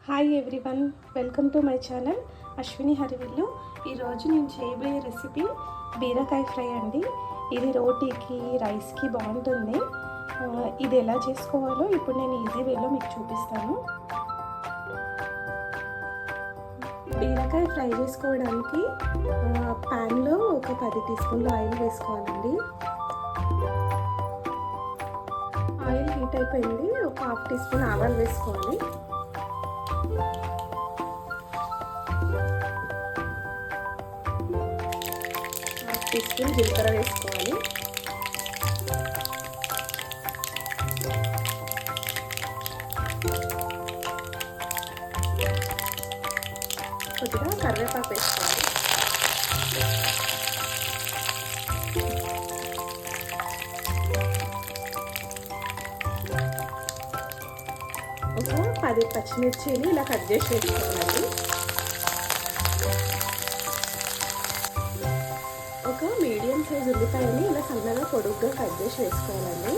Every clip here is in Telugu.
Hi everyone, welcome to my channel Ashwini హరివిల్లు. ఈరోజు నేను చేయబోయే రెసిపీ బీరకాయ ఫ్రై అండి. ఇది రోటీకి రైస్కి బాగుంటుంది. ఇది ఎలా చేసుకోవాలో ఇప్పుడు నేను ఈజీ వేలో మీకు చూపిస్తాను. బీరకాయ ఫ్రై చేసుకోవడానికి ప్యాన్లో ఒక 10 టీ స్పూన్లు ఆయిల్ వేసుకోవాలండి. ఆయిల్ హీట్ అయిపోయింది. ఒక 1/2 టీ స్పూన్ ఆవాలు వేసుకోవాలి. 1/2 టీ స్పూన్ జీలకర్ర వేసుకోవాలి. కొద్దిగా కరివేపాకు వేసుకోవాలి. ఒక 10 పచ్చిమిర్చిని ఇలా కట్ చేసి వేసుకోవాలండి. ఒక మీడియం సైజ్ ఉల్లిపాయని ఇలా సన్నగా పొడుగ్గా కట్ చేసి వేసుకోవాలండి.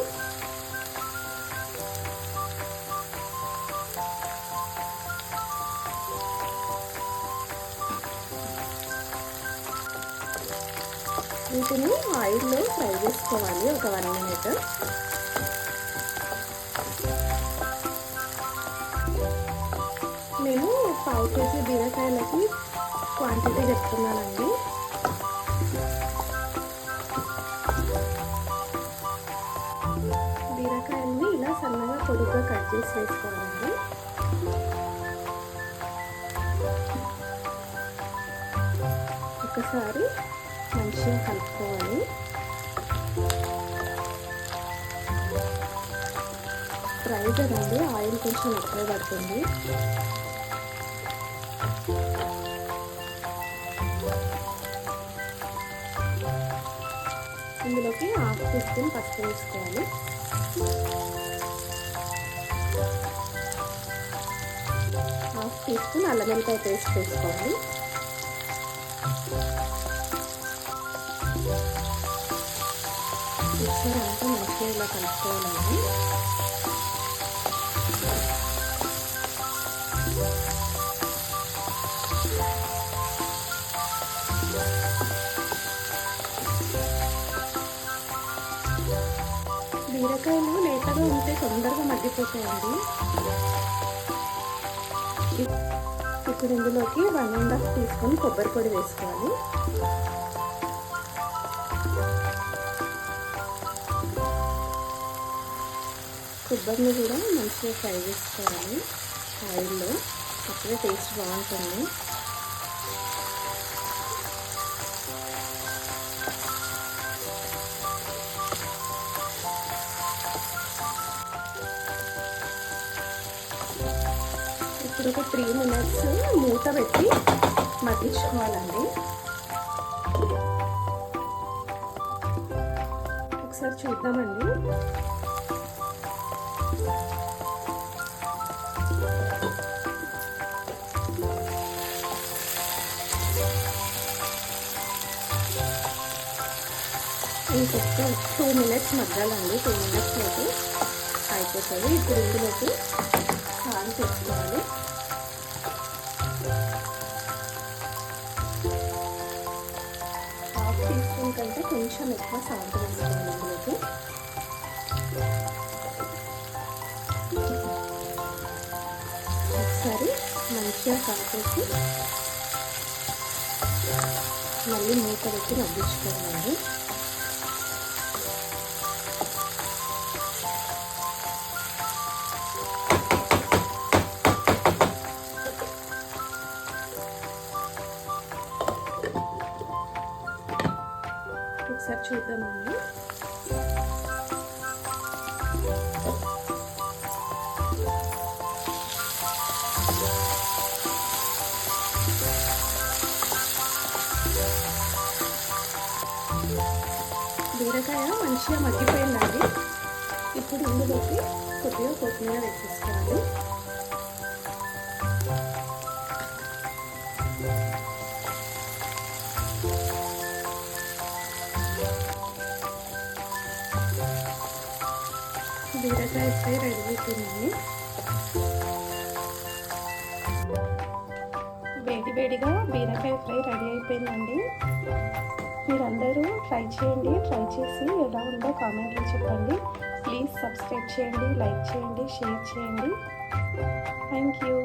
వీటిని ఆయిల్లో ఫ్రై చేసుకోవాలి ఒక 1 మినిట్. నేను 1/2 కేజీ బీరకాయలకి క్వాంటిటీ చెప్తున్నానండి. బీరకాయల్ని ఇలా సన్నగా పొడుగ్గా కట్ చేసి వేసుకోవాలండి. ఒకసారి మంచిగా కలుపుకోవాలి. ఫ్రై కదండి, ఆయిల్ కొంచెం ఎక్కువ పడుతుంది. ఇందులోకి 1/2 టీ స్పూన్ పసుపు వేసుకోవాలి. 1/2 టీ స్పూన్ అల్లం వెల్లిపాయ పేస్ట్ వేసుకోవాలి. ఒకసారి అంతా మంచిగా ఇలా కలుపుకోవాలండి. బీరకాయలు లేతగా ఉంటే తొందరగా మగ్గిపోతాయండి. ఇప్పుడు ఇందులోకి 1.5 టీ స్పూన్ కొబ్బరి పొడి వేసుకోవాలి. కొబ్బరిని కూడా మంచిగా ఫ్రై చేసుకోవాలి ఆయిల్లో, అప్పుడే టేస్ట్ బాగుంటుంది. ఇప్పుడు ఒక 3 మినిట్స్ మూత పెట్టి మగ్గించుకోవాలండి. ఒకసారి చూద్దామండి. ఇంకొక 2 మినిట్స్ మగ్గాలండి. 2 మినిట్స్ అయితే అయిపోతుంది. ఇప్పుడు ఇందులోకి సాల్ట్ వేసుకోవాలి. హాఫ్ టీ స్పూన్ కంటే కొంచెం ఎక్కువ సాల్ట్ వేసుకోవాలి ఇందులోకి. ఒకసారి మంచిగా కలిపేసి మళ్ళీ మూత పెట్టి మగ్గించుకోవాలండి. ఒకసారి చూద్దామండి. బీరకాయ మంచిగా మగ్గిపోయిందండి. ఇప్పుడు ఇందులోకి కొద్దిగా కొత్తిమీర వేసేసుకోవాలి. బీరకాయ ఫ్రై రెడీ అవుతుంది. వేడి వేడిగా బీరకాయ ఫ్రై రెడీ అయిపోయిందండి. మీరందరూ ట్రై చేయండి. ట్రై చేసి ఎలా ఉందో కామెంట్లో చెప్పండి. ప్లీజ్ సబ్స్క్రైబ్ చేయండి, లైక్ చేయండి, షేర్ చేయండి. Thank you.